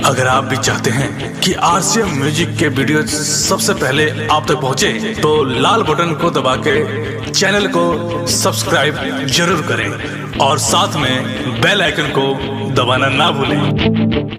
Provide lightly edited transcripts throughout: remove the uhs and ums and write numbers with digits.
अगर आप भी चाहते हैं कि आरसीएम म्यूजिक के वीडियो सबसे पहले आप तक पहुंचे, तो लाल बटन को दबा के चैनल को सब्सक्राइब जरूर करें और साथ में बेल आइकन को दबाना ना भूलें।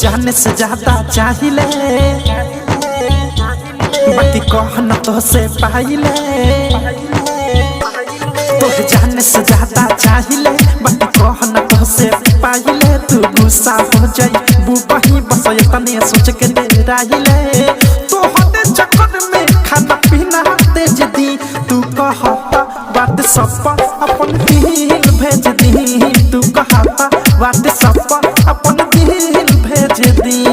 जाने से ज्यादा चाहिए बाकी कहना तो से पाइले, तो जाने से ज्यादा चाहिए बाकी कहना तो से पाइले। तू गुस्सा हो जाई बुबही बस तने सोच के दे राहिले, तो हटे चक्कर में खाना पीना तेज दी। तू कहता बात सब अपन दिल भेज दी, तू कहता बात सब अपन दिल भेज दी।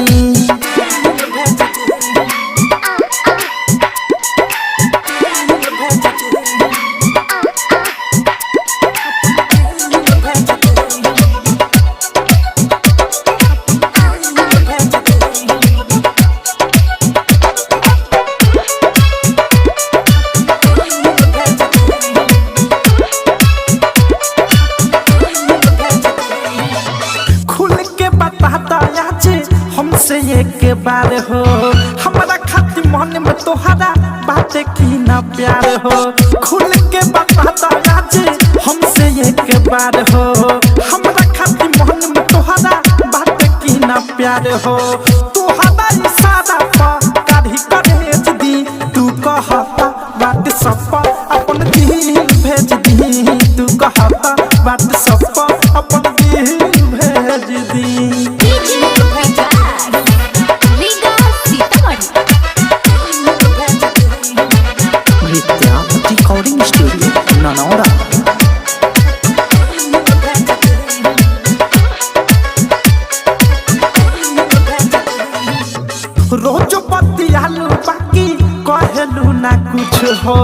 हमसे एक बार हो हमारा खातिर मन में तोहरा बात की ना प्यार हो। खुल के बता आज हमसे एक बार हो हमारा खातिर मन में तोहरा बात की ना प्यार हो। तोहरा इशारा पर काढ़ी करेज दी, तू कहता बात सब अपन दिल भेज दी, तू कहता बात सब अपन दिल भेज दी। रिकॉर्डिंग स्टूडियो ननौरा। रोज बतियालू बाकी कहलू ना कुछ हो,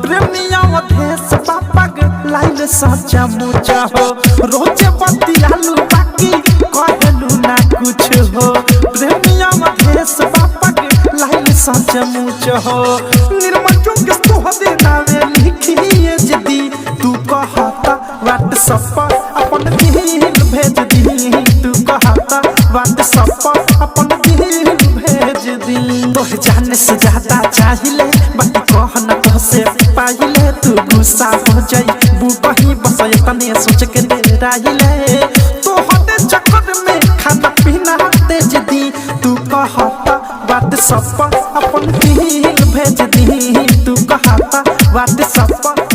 प्रेमिया देश पापा लाइल सच्चा मुचा हो। रोज बतियालू बाकी कहलू ना कुछ हो, प्रेमिया देश पापा लाइल सच्चा मुचा हो। निर्मल चुक तोहरे नामे लिखिए जदी, तू कहता व्हाट्सएप अपन दिल भेज दी, तू कहता व्हाट्सएप अपन दिल भेज दी। तो जाने से ज्यादा चाहिए बाकी कहना तो से पाइले। तू गुस्सा हो जाई बुबही बस तने सोच के दे राहिले, तो हटे चक्कर में खाना पीना तेज दी। तू कहता व्हाट्सएप अपन दिल भेज दी, तू कहता व्हाट्सएप